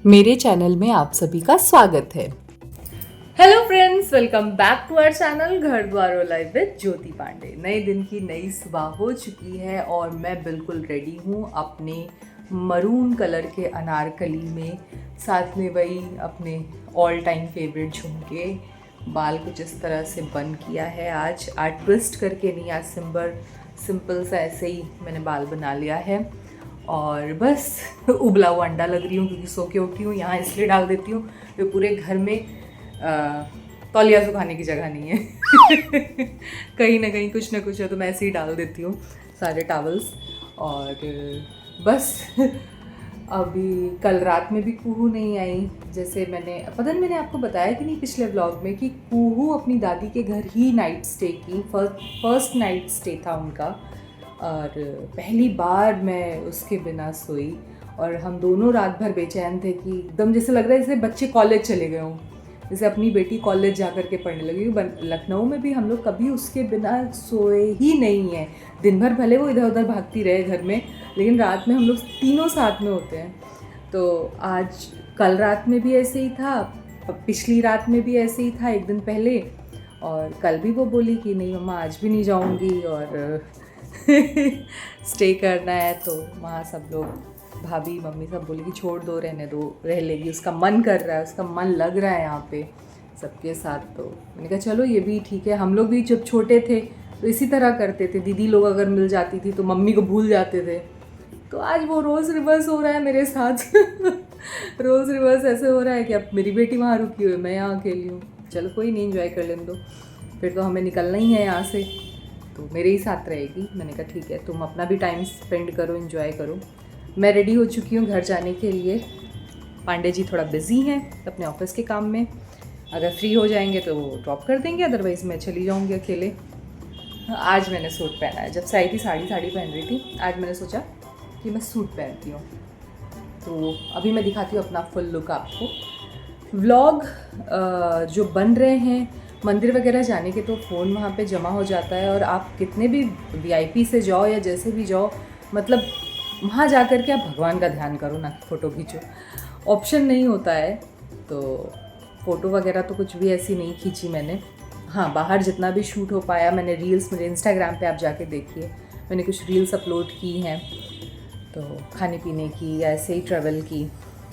मेरे चैनल में आप सभी का स्वागत है। Hello friends, welcome back to our channel Ghar Dwar live with ज्योति पांडे। नए दिन की नई सुबह हो चुकी है और मैं बिल्कुल रेडी हूँ अपने मरून कलर के अनारकली में, साथ में वही अपने ऑल टाइम फेवरेट झुमके। बाल कुछ इस तरह से बन किया है आज ट्विस्ट करके नहीं, आज सिंपल सा ऐसे ही मैंने बाल बना लिया है। और बस उबला हुआ अंडा लग रही हूँ क्योंकि सो के उठी हूँ। यहाँ इसलिए डाल देती हूँ कि पूरे घर में तौलिया सुखाने की जगह नहीं है कहीं ना कहीं कुछ ना कुछ है तो मैं ऐसे ही डाल देती हूँ सारे टॉवल्स। और बस अभी कल रात में भी कूहू नहीं आई, जैसे मैंने पता नहीं मैंने आपको बताया कि नहीं पिछले व्लॉग में कि कूहू अपनी दादी के घर ही नाइट स्टे की, फर्स्ट नाइट स्टे था उनका। और पहली बार मैं उसके बिना सोई और हम दोनों रात भर बेचैन थे कि एकदम जैसे लग रहा है जैसे बच्चे कॉलेज चले गए हों, जैसे अपनी बेटी कॉलेज जा कर के पढ़ने लगी। लखनऊ में भी हम लोग कभी उसके बिना सोए ही नहीं हैं। दिन भर भले वो इधर उधर भागती रहे घर में, लेकिन रात में हम लोग तीनों साथ में होते हैं। तो आज कल रात में भी ऐसे ही था, पिछली रात में भी ऐसे ही था एक दिन पहले। और कल भी वो बोली कि नहीं मम्मा आज भी नहीं जाऊँगी और स्टे करना है। तो वहाँ सब लोग, भाभी मम्मी सब बोली कि छोड़ दो, रहने दो, रह लेगी, उसका मन कर रहा है, उसका मन लग रहा है यहाँ पे सबके साथ। तो मैंने कहा चलो ये भी ठीक है। हम लोग भी जब छोटे थे तो इसी तरह करते थे, दीदी लोग अगर मिल जाती थी तो मम्मी को भूल जाते थे। तो आज वो रोज़ रिवर्स हो रहा है मेरे साथ रोज़ रिवर्स ऐसे हो रहा है कि अब मेरी बेटी वहाँ रुकी हुई है, मैं यहाँ अकेली हूँ। चलो कोई नहीं, एंजॉय कर लेने दो, फिर तो हमें निकलना ही है यहाँ से, तो मेरे ही साथ रहेगी। मैंने कहा ठीक है, तुम अपना भी टाइम स्पेंड करो, एंजॉय करो। मैं रेडी हो चुकी हूँ घर जाने के लिए। पांडे जी थोड़ा बिजी हैं अपने ऑफिस के काम में, अगर फ्री हो जाएंगे तो वो ड्रॉप कर देंगे, अदरवाइज़ मैं चली जाऊँगी अकेले। आज मैंने सूट पहना है, जब से आई थी साड़ी पहन रही थी, आज मैंने सोचा कि मैं सूट पहनती हूँ। तो अभी मैं दिखाती हूँ अपना फुल लुक आपको। व्लॉग जो बन रहे हैं मंदिर वगैरह जाने के, तो फ़ोन वहाँ पे जमा हो जाता है और आप कितने भी वीआईपी से जाओ या जैसे भी जाओ, मतलब वहाँ जा कर के आप भगवान का ध्यान करो ना कि फ़ोटो खींचो, ऑप्शन नहीं होता है। तो फ़ोटो वगैरह तो कुछ भी ऐसी नहीं खींची मैंने। हाँ, बाहर जितना भी शूट हो पाया, मैंने रील्स मेरे इंस्टाग्राम पे आप जाके देखिए, मैंने कुछ रील्स अपलोड की हैं, तो खाने पीने की या ऐसे ही ट्रैवल की,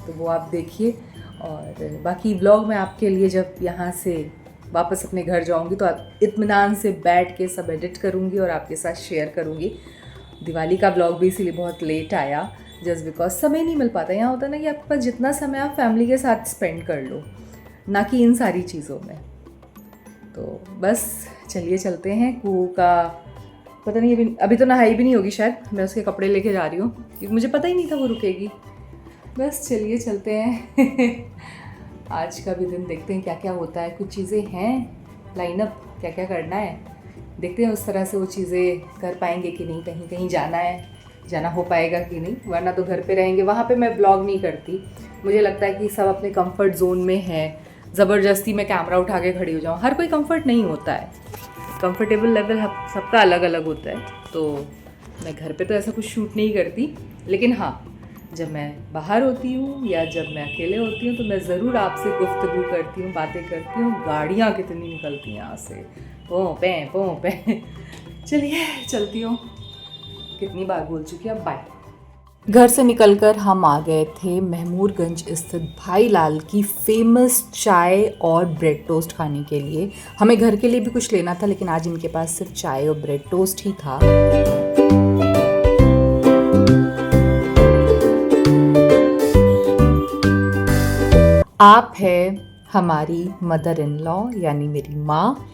तो वो आप देखिए। और बाकी व्लॉग मैं आपके लिए जब यहाँ से वापस अपने घर जाऊंगी तो इत्मीनान से बैठ के सब एडिट करूंगी और आपके साथ शेयर करूंगी। दिवाली का व्लॉग भी इसीलिए बहुत लेट आया, जस्ट बिकॉज समय नहीं मिल पाता। यहाँ होता है ना कि आपके पास जितना समय आप फैमिली के साथ स्पेंड कर लो, ना कि इन सारी चीज़ों में। तो बस चलिए चलते हैं। कुहू का पता नहीं, अभी तो नहाई भी नहीं होगी शायद, मैं उसके कपड़े लेके जा रही हूँ क्योंकि मुझे पता ही नहीं था वो रुकेगी। बस चलिए चलते हैं आज का भी दिन देखते हैं क्या क्या होता है। कुछ चीज़ें हैं लाइनअप, क्या क्या करना है, देखते हैं उस तरह से वो चीज़ें कर पाएंगे कि नहीं। कहीं कहीं जाना हो पाएगा कि नहीं, वरना तो घर पे रहेंगे। वहाँ पे मैं ब्लॉग नहीं करती, मुझे लगता है कि सब अपने कंफर्ट जोन में है, ज़बरदस्ती मैं कैमरा उठा के खड़ी हो जाऊँ। हर कोई कंफर्ट नहीं होता है, कंफर्टेबल लेवल सबका अलग अलग होता है। तो मैं घर पे तो ऐसा कुछ शूट नहीं करती, लेकिन हाँ जब मैं बाहर होती हूँ या जब मैं अकेले होती हूँ तो मैं ज़रूर आपसे गुफ्तगू करती हूँ, बातें करती हूँ। गाड़ियाँ कितनी निकलती हैं यहाँ से, पों पे चलिए चलती हूँ, कितनी बार बोल चुकी अब बाय। घर से निकलकर हम आ गए थे महमूदगंज स्थित भाई लाल की फेमस चाय और ब्रेड टोस्ट खाने के लिए। हमें घर के लिए भी कुछ लेना था, लेकिन आज इनके पास सिर्फ चाय और ब्रेड टोस्ट ही था। आप है हमारी मदर इन लॉ यानी मेरी माँ,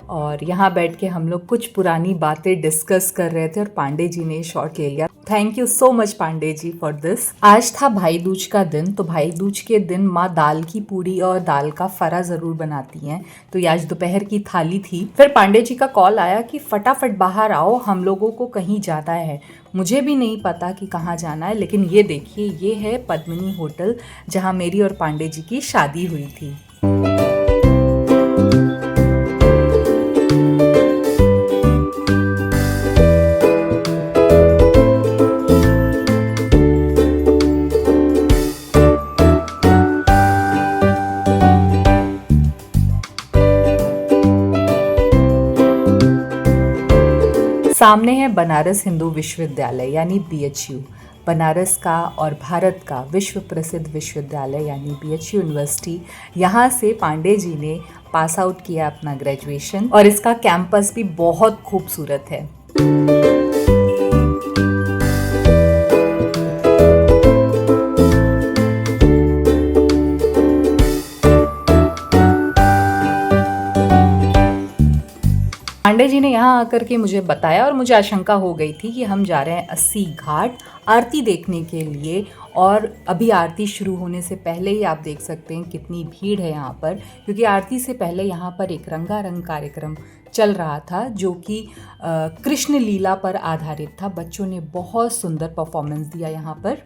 और यहाँ बैठ के हम लोग कुछ पुरानी बातें डिस्कस कर रहे थे और पांडे जी ने शॉट ले लिया। Thank you so much Pandey ji for this. आज था भाई दूज का दिन, तो भाई दूज के दिन माँ दाल की पूड़ी और दाल का फरा ज़रूर बनाती हैं। तो ये आज दोपहर की थाली थी। फिर पांडे जी का कॉल आया कि फटाफट बाहर आओ, हम लोगों को कहीं जाना है। मुझे भी नहीं पता कि कहाँ जाना है, लेकिन ये देखिए, ये है पद्मिनी होटल जहाँ मेरी और पांडे जी की शादी हुई थी। सामने है बनारस हिंदू विश्वविद्यालय यानी BHU, बनारस का और भारत का विश्व प्रसिद्ध विश्वविद्यालय यानी BHU यूनिवर्सिटी। यहाँ से पांडे जी ने पास आउट किया अपना ग्रेजुएशन और इसका कैंपस भी बहुत खूबसूरत है। पांडे जी ने यहाँ आकर के मुझे बताया और मुझे आशंका हो गई थी कि हम जा रहे हैं 80 घाट आरती देखने के लिए। और अभी आरती शुरू होने से पहले ही आप देख सकते हैं कितनी भीड़ है यहाँ पर, क्योंकि आरती से पहले यहाँ पर एक रंगारंग कार्यक्रम चल रहा था जो कि कृष्ण लीला पर आधारित था। बच्चों ने बहुत सुंदर परफॉर्मेंस दिया यहाँ पर।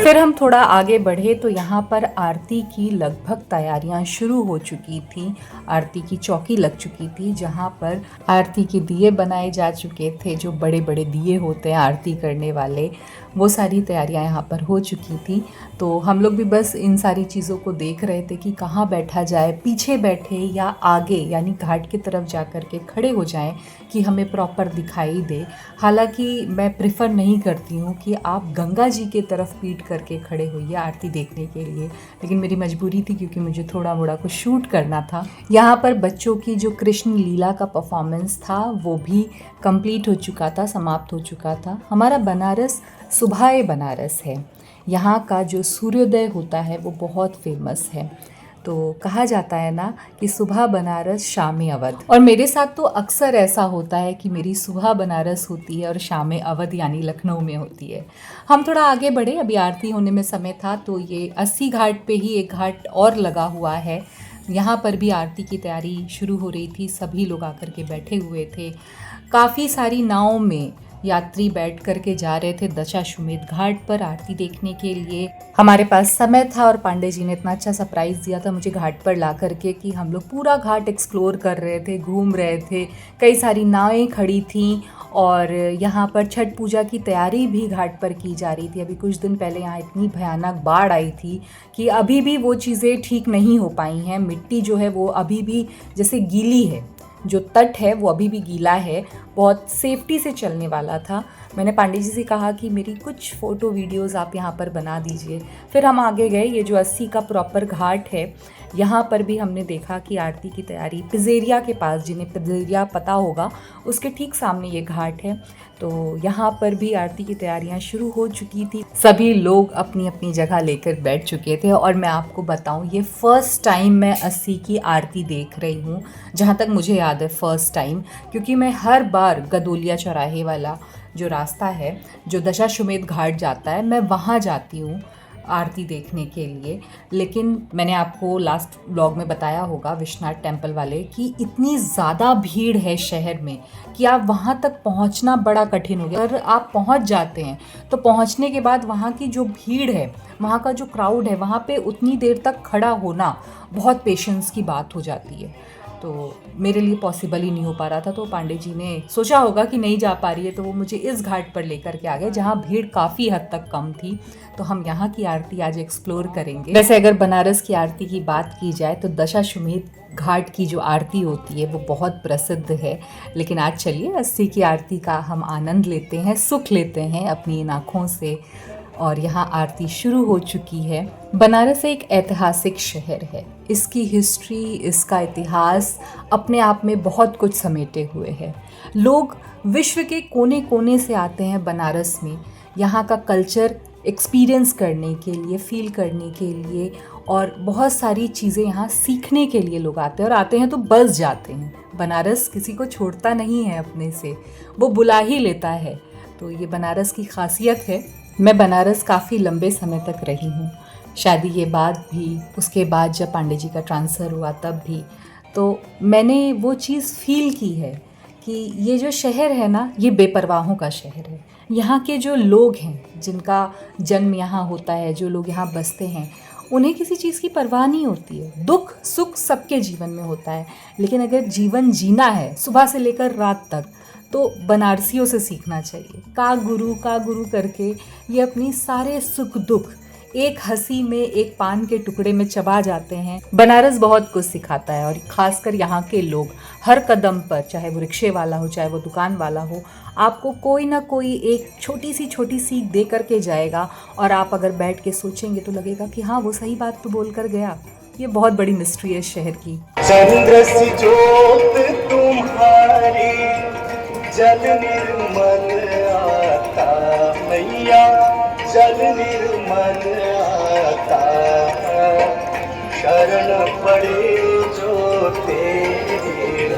फिर हम थोड़ा आगे बढ़े तो यहाँ पर आरती की लगभग तैयारियाँ शुरू हो चुकी थी। आरती की चौकी लग चुकी थी जहाँ पर आरती के दिए बनाए जा चुके थे, जो बड़े बड़े दिए होते हैं आरती करने वाले, वो सारी तैयारियाँ यहाँ पर हो चुकी थी। तो हम लोग भी बस इन सारी चीज़ों को देख रहे थे कि कहाँ बैठा जाए, पीछे बैठे या आगे यानी घाट की तरफ जा कर के खड़े हो जाएं कि हमें प्रॉपर दिखाई दे। हालांकि मैं प्रेफर नहीं करती हूँ कि आप गंगा जी के तरफ पीठ करके खड़े होइए आरती देखने के लिए, लेकिन मेरी मजबूरी थी क्योंकि मुझे थोड़ा मोड़ा कुछ शूट करना था। यहाँ पर बच्चों की जो कृष्ण लीला का परफॉर्मेंस था वो भी कंप्लीट हो चुका था, समाप्त हो चुका था। हमारा बनारस सुबह बनारस है, यहाँ का जो सूर्योदय होता है वो बहुत फेमस है। तो कहा जाता है ना कि सुबह बनारस शाम अवध, और मेरे साथ तो अक्सर ऐसा होता है कि मेरी सुबह बनारस होती है और शाम अवध यानी लखनऊ में होती है। हम थोड़ा आगे बढ़े, अभी आरती होने में समय था तो ये 80 घाट पे ही एक घाट और लगा हुआ है। यहाँ पर भी आरती की तैयारी शुरू हो रही थी, सभी लोग आकर के बैठे हुए थे। काफ़ी सारी नाव में यात्री बैठ करके जा रहे थे दशाश्वमेध घाट पर आरती देखने के लिए। हमारे पास समय था और पांडे जी ने इतना अच्छा सरप्राइज़ दिया था मुझे घाट पर ला करके कि हम लोग पूरा घाट एक्सप्लोर कर रहे थे, घूम रहे थे। कई सारी नावें खड़ी थीं और यहाँ पर छठ पूजा की तैयारी भी घाट पर की जा रही थी। अभी कुछ दिन पहले यहाँ इतनी भयानक बाढ़ आई थी कि अभी भी वो चीज़ें ठीक नहीं हो पाई हैं। मिट्टी जो है वो अभी भी जैसे गीली है, जो तट है वो अभी भी गीला है। बहुत सेफ्टी से चलने वाला था। मैंने पांडे जी से कहा कि मेरी कुछ फ़ोटो वीडियोस आप यहाँ पर बना दीजिए। फिर हम आगे गए, ये जो 80 का प्रॉपर घाट है यहाँ पर भी हमने देखा कि आरती की तैयारी पिज़ेरिया के पास, जिन्हें पिज़ेरिया पता होगा उसके ठीक सामने ये घाट है, तो यहाँ पर भी आरती की तैयारियाँ शुरू हो चुकी थी। सभी लोग अपनी अपनी जगह लेकर बैठ चुके थे और मैं आपको बताऊँ ये फ़र्स्ट टाइम मैं 80 की आरती देख रही हूँ, जहाँ तक मुझे याद है फ़र्स्ट टाइम, क्योंकि मैं हर बार गदोलिया चौराहे वाला जो रास्ता है जो दशाश्वमेध घाट जाता है मैं वहाँ जाती हूँ आरती देखने के लिए। लेकिन मैंने आपको लास्ट व्लॉग में बताया होगा विश्वनाथ टेम्पल वाले कि इतनी ज़्यादा भीड़ है शहर में कि आप वहाँ तक पहुँचना बड़ा कठिन हो गया। अगर आप पहुँच जाते हैं तो पहुँचने के बाद वहाँ की जो भीड़ है, वहाँ का जो क्राउड है, वहाँ पे उतनी देर तक खड़ा होना बहुत पेशेंस की बात हो जाती है। तो मेरे लिए पॉसिबल ही नहीं हो पा रहा था। तो पांडे जी ने सोचा होगा कि नहीं जा पा रही है, तो वो मुझे इस घाट पर लेकर के आ गए जहाँ भीड़ काफ़ी हद तक कम थी। तो हम यहाँ की आरती आज एक्सप्लोर करेंगे। वैसे अगर बनारस की आरती की बात की जाए तो दशाश्वमेध घाट की जो आरती होती है वो बहुत प्रसिद्ध है, लेकिन आज चलिए 80 की आरती का हम आनंद लेते हैं, सुख लेते हैं अपनी इन आँखों से। और यहाँ आरती शुरू हो चुकी है। बनारस एक ऐतिहासिक शहर है, इसकी हिस्ट्री, इसका इतिहास अपने आप में बहुत कुछ समेटे हुए है। लोग विश्व के कोने कोने से आते हैं बनारस में, यहाँ का कल्चर एक्सपीरियंस करने के लिए, फील करने के लिए, और बहुत सारी चीज़ें यहाँ सीखने के लिए लोग आते हैं, और आते हैं तो बस जाते हैं। बनारस किसी को छोड़ता नहीं है अपने से, वो बुला ही लेता है। तो ये बनारस की खासियत है। मैं बनारस काफ़ी लंबे समय तक रही हूँ, शादी के बाद भी, उसके बाद जब पांडे जी का ट्रांसफ़र हुआ तब भी। तो मैंने वो चीज़ फील की है कि ये जो शहर है ना, ये बेपरवाहों का शहर है। यहाँ के जो लोग हैं, जिनका जन्म यहाँ होता है, जो लोग यहाँ बसते हैं, उन्हें किसी चीज़ की परवाह नहीं होती है। दुख सुख सबके जीवन में होता है, लेकिन अगर जीवन जीना है सुबह से लेकर रात तक, तो बनारसियों से सीखना चाहिए। का गुरु करके ये अपनी सारे सुख दुख एक हंसी में, एक पान के टुकड़े में चबा जाते हैं। बनारस बहुत कुछ सिखाता है, और खासकर यहाँ के लोग हर कदम पर, चाहे वो रिक्शे वाला हो, चाहे वो दुकान वाला हो, आपको कोई ना कोई एक छोटी सी सीख दे करके जाएगा। और आप अगर बैठ के सोचेंगे तो लगेगा कि हाँ, वो सही बात तो बोल कर गया। ये बहुत बड़ी मिस्ट्री है शहर की। चंद्र सी ज्योत तुम्हारी जल निर्मल आता मैया, जल निर्मल आता, शरण पड़े जो तेरे,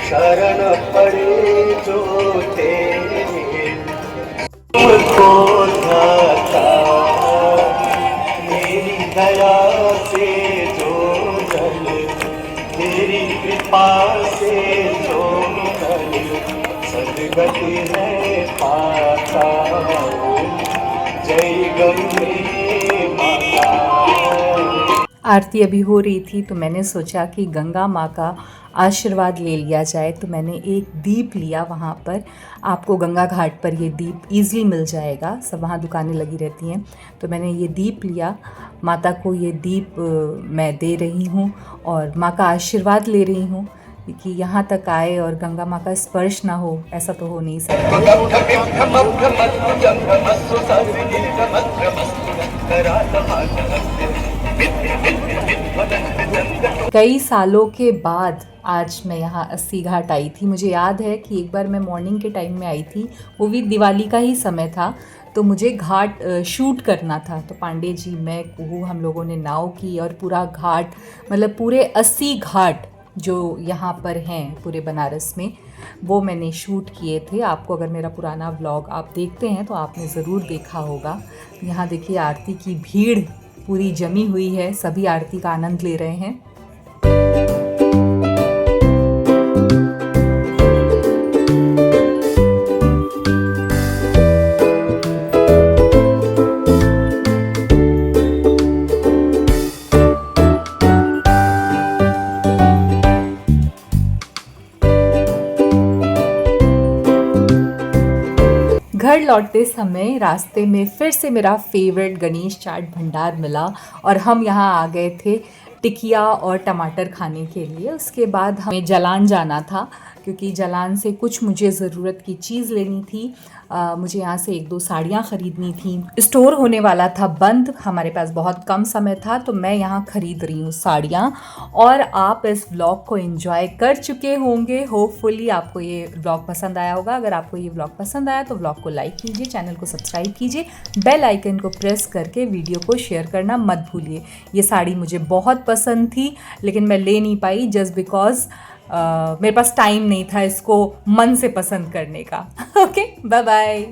शरण पड़े जो तेरे, तुमको दाता मेरी दया से जो जल, तेरी कृपा से जो जल, सदगति है पाता हूँ, जय गंगे माता। आरती अभी हो रही थी तो मैंने सोचा कि गंगा माँ का आशीर्वाद ले लिया जाए, तो मैंने एक दीप लिया वहाँ पर। आपको गंगा घाट पर ये दीप ईज़िली मिल जाएगा, सब वहाँ दुकानें लगी रहती हैं। तो मैंने ये दीप लिया, माता को ये दीप मैं दे रही हूँ और माँ का आशीर्वाद ले रही हूँ कि यहाँ तक आए और गंगा माँ का स्पर्श ना हो, ऐसा तो हो नहीं सकता। कई सालों के बाद आज मैं यहाँ अस्सी घाट आई थी। मुझे याद है कि एक बार मैं मॉर्निंग के टाइम में आई थी, वो भी दिवाली का ही समय था, तो मुझे घाट शूट करना था। तो पांडे जी, मैं, कुहू, हम लोगों ने नाव की और पूरा घाट, मतलब पूरे 80 घाट जो यहाँ पर हैं पूरे बनारस में, वो मैंने शूट किए थे। आपको अगर मेरा पुराना व्लॉग आप देखते हैं तो आपने ज़रूर देखा होगा। यहाँ देखिए आरती की भीड़ पूरी जमी हुई है, सभी आरती का आनंद ले रहे हैं। घर लौटते समय रास्ते में फिर से मेरा फेवरेट गणेश चाट भंडार मिला और हम यहाँ आ गए थे टिकिया और टमाटर खाने के लिए। उसके बाद हमें जलान जाना था, क्योंकि जलान से कुछ मुझे ज़रूरत की चीज़ लेनी थी। मुझे यहाँ से 1-2 साड़ियाँ ख़रीदनी थी। स्टोर होने वाला था बंद, हमारे पास बहुत कम समय था, तो मैं यहाँ ख़रीद रही हूँ साड़ियाँ। और आप इस व्लॉग को एंजॉय कर चुके होंगे। होपफुली आपको ये व्लॉग पसंद आया होगा। अगर आपको ये व्लॉग पसंद आया तो व्लॉग को लाइक कीजिए, चैनल को सब्सक्राइब कीजिए, बेल आइकन को प्रेस करके वीडियो को शेयर करना मत भूलिए। ये साड़ी मुझे बहुत पसंद थी, लेकिन मैं ले नहीं पाई जस्ट बिकॉज मेरे पास टाइम नहीं था इसको मन से पसंद करने का। Okay, bye bye.